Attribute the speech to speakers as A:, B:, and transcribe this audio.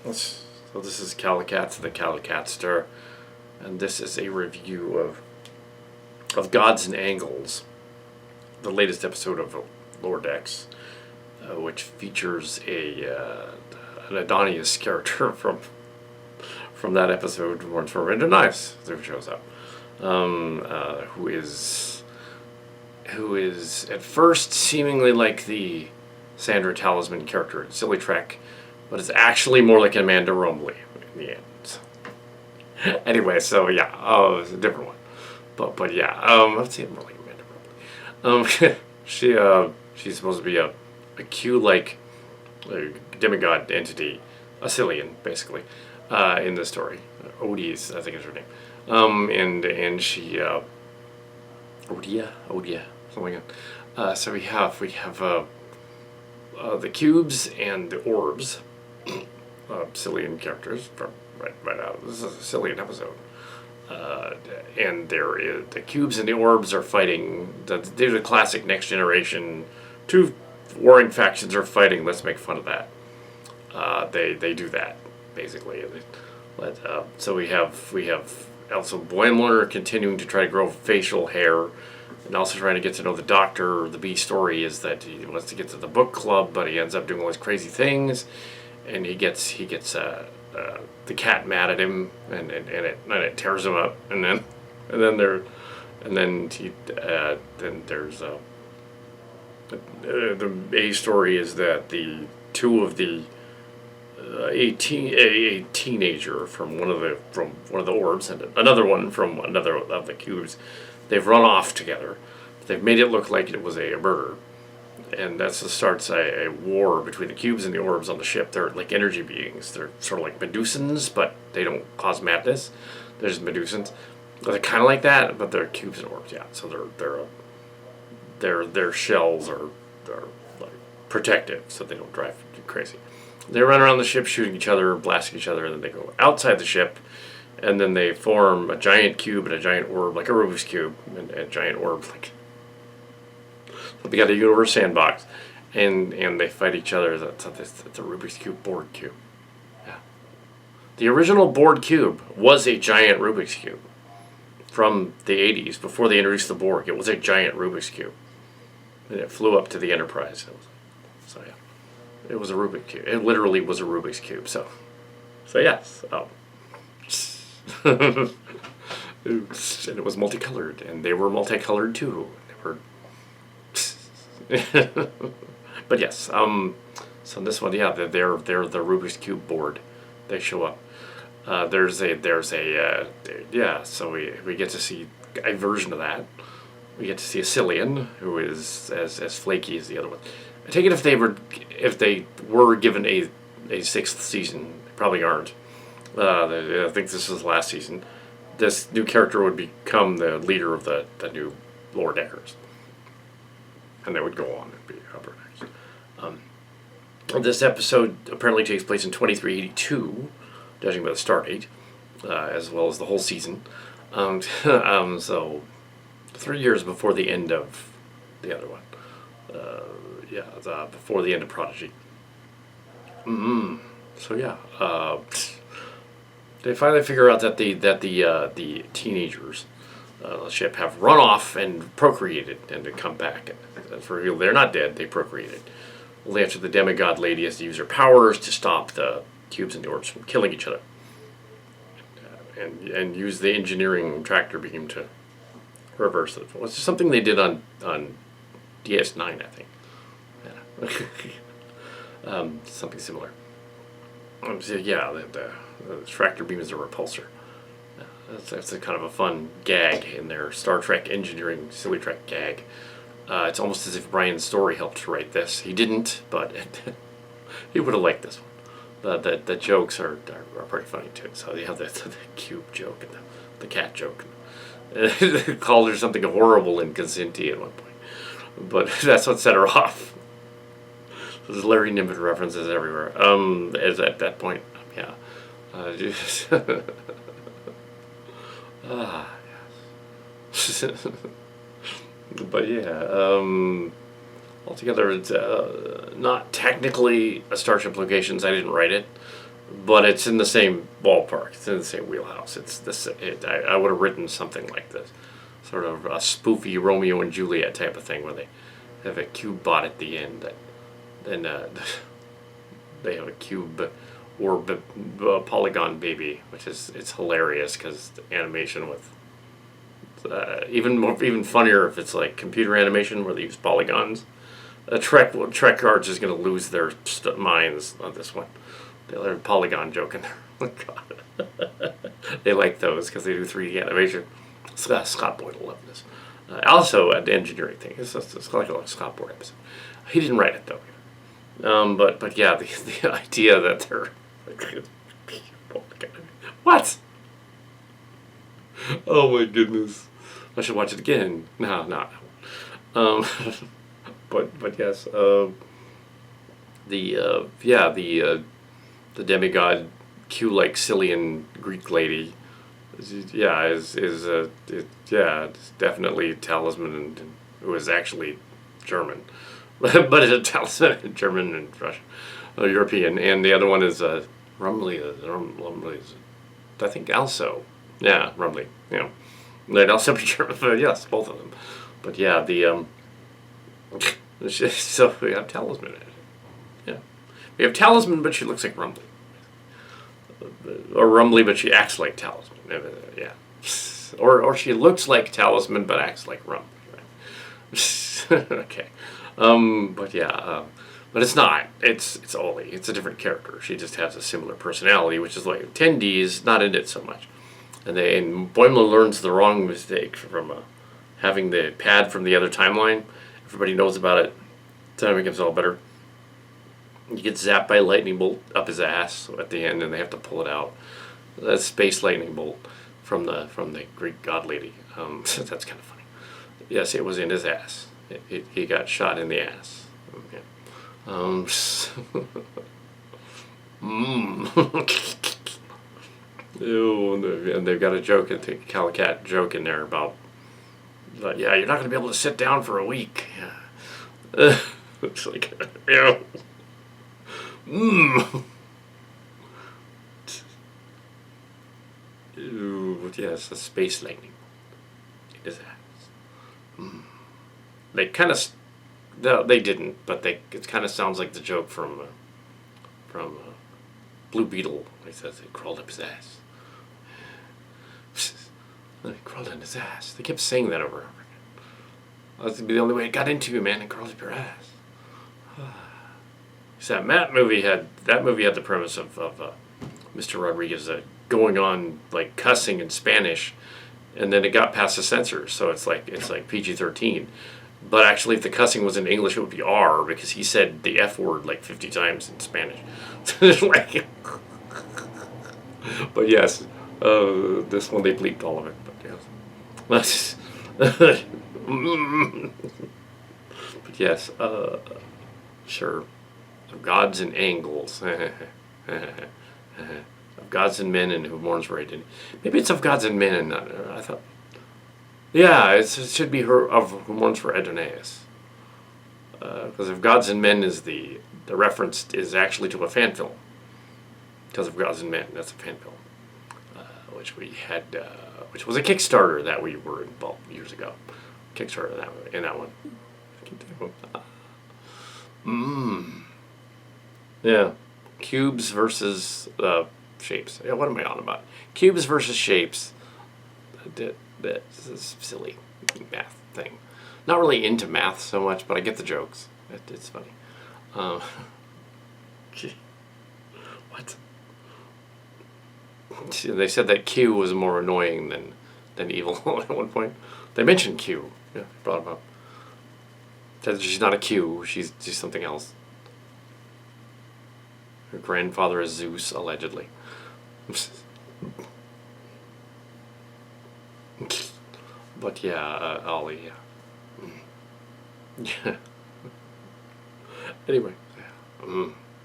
A: So this is Calicats, the Calicatster, and this is a review of Gods and Angles, the latest episode of Lord X, which features an Adonis character from that episode, Words for Render Knives, who shows up, who is at first seemingly like the Sandra Talisman character in Silly Trek, but it's actually more like Amanda Romley in the end. Anyway, so yeah, it's a different one, but yeah, I'd say more like Amanda Romley. She's supposed to be a Q like demigod entity, a Sillian basically, in the story. Odie's, I think is her name, and she Odia, something like that. So we have the cubes and the orbs, Sillian characters from right out. This is a Sillian episode, and the cubes and the orbs are fighting. They're the classic Next Generation. Two warring factions are fighting. Let's make fun of that. They do that basically. So we have also Boimler continuing to try to grow facial hair, and also trying to get to know the Doctor. The B story is that he wants to get to the book club, but he ends up doing all these crazy things, and he gets the cat mad at him, and it tears him up, and then there's the A story is that the two of the a teenager from one of the orbs and another one from another of the cubes, they've run off together. They've made it look like it was a murder, and that starts a war between the cubes and the orbs on the ship. They're like energy beings. They're sort of like Medusans, but they don't cause madness. They're just Medusans. They're kind of like that, but they're cubes and orbs. Yeah, so their shells are like protective, so they don't drive you crazy. They run around the ship shooting each other, blasting each other, and then they go outside the ship, and then they form a giant cube and a giant orb, like a Rubik's Cube, and a giant orb, like they got a universe sandbox, and they fight each other. It's a Rubik's Cube board cube. Yeah. The original board cube was a giant Rubik's Cube from the 80s, before they introduced the Borg. It was a giant Rubik's Cube, and it flew up to the Enterprise. So yeah. It was a Rubik's Cube. It literally was a Rubik's Cube. So yes. And it was multicolored, and they were multicolored too. They were. But yes. So this one, yeah, they're the Rubik's Cube board. They show up. So we get to see a version of that. We get to see a Sillian who is as flaky as the other one. I take it if they were given a sixth season, they probably aren't. I think this is the last season. This new character would become the leader of the new Lower Deckers, and they would go on and be upper decks. This episode apparently takes place in 2382, judging by the start date, as well as the whole season. So 3 years before the end of the other one. Before the end of Prodigy. So yeah, they finally figure out that the teenagers, the ship, have run off and procreated and to come back. And for real, they're not dead. They procreated. Only after the demigod lady has to use her powers to stop the cubes and the orbs from killing each other, and use the engineering tractor beam to reverse it. Well, it's something they did on DS9, I think. Yeah. Something similar. So yeah, the tractor beam is a repulsor. That's a kind of a fun gag in their Star Trek engineering Silly Trek gag. It's almost as if Brian Story helped to write this. He didn't, but he would have liked this one. The jokes are pretty funny too. So you have the cube joke and the cat joke. They called her something horrible in Consinti at one point. But that's what set her off. There's Larry Nimitz references everywhere. As at that point, yeah. Yes. But yeah, altogether it's not technically a Starship Locations. I didn't write it, but it's in the same ballpark. It's in the same wheelhouse. It's this. I would have written something like this, sort of a spoofy Romeo and Juliet type of thing, where they have a cube bot at the end, and they have a cube or polygon baby, which is it's hilarious because the animation with even funnier if it's like computer animation where they they use polygons. Trek cards is going to lose their minds on this one. They're polygon joking. Oh God, they like those because they do 3D animation. Scott Boyd will love this. Also, an engineering thing. It's like a Scott Boyd episode. He didn't write it though. But yeah, the idea that they're what? Oh my goodness! I should watch it again. No. But yes, the demigod Q-like Sillian Greek lady, yeah, it's definitely talisman and who is actually German, but it's a talisman in German and Russian, European, and the other one is Rumley. Rumley is, I think, also, yeah, Rumley. Yeah, they'd also be German, but yes, both of them. But yeah, the so we have talisman in it. Yeah, we have talisman, but she looks like Rumley, or Rumley, but she acts like talisman. Yeah, or she looks like talisman, but acts like Rumley. Right? Okay, but yeah, but it's not. It's Ollie. It's a different character. She just has a similar personality, which is like 10D's not in it so much. And Boimler learns the wrong mistake from having the pad from the other timeline. Everybody knows about it. Time it gets all better. He gets zapped by a lightning bolt up his ass at the end, and they have to pull it out. That's space lightning bolt from the Greek god lady. That's kind of funny. Yes, it was in his ass. He got shot in the ass. Okay. Ew, and they've got a joke, I think, Calicat joke in there about, yeah, you're not going to be able to sit down for a week. Yeah. It's like, ew. Ew, yes, a space lightning. It is ass. They kind of, no, they didn't, but it kind of sounds like the joke from Blue Beetle. He says it crawled up his ass. It crawled in his ass. They kept saying that over and over again. That's the only way it got into you, man. It crawled up your ass. So that movie had the premise of Mr. Rodriguez going on like cussing in Spanish, and then it got past the censors, so it's like PG-13. But actually, if the cussing was in English, it would be R because he said the F word like 50 times in Spanish. Like, but yes, this one they bleeped all of it. But yes, but yes, sure. Of gods and angles, of gods and men, and who mourns for it. Maybe it's of gods and men, and not. I thought. Yeah, it should be her of who mourns for Adonais. Because of Gods and Men is the reference is actually to a fan film. Because of Gods and Men, that's a fan film, which we had, which was a Kickstarter that we were involved years ago. Kickstarter in that one. Yeah, cubes versus shapes. Yeah, what am I on about? Cubes versus shapes. This is silly math thing. Not really into math so much, but I get the jokes. It's funny. What? They said that Q was more annoying than evil at one point. They mentioned Q. Yeah, brought him up. Said she's not a Q. She's something else. Her grandfather is Zeus, allegedly. But yeah, Ollie, yeah. Yeah. Anyway, yeah.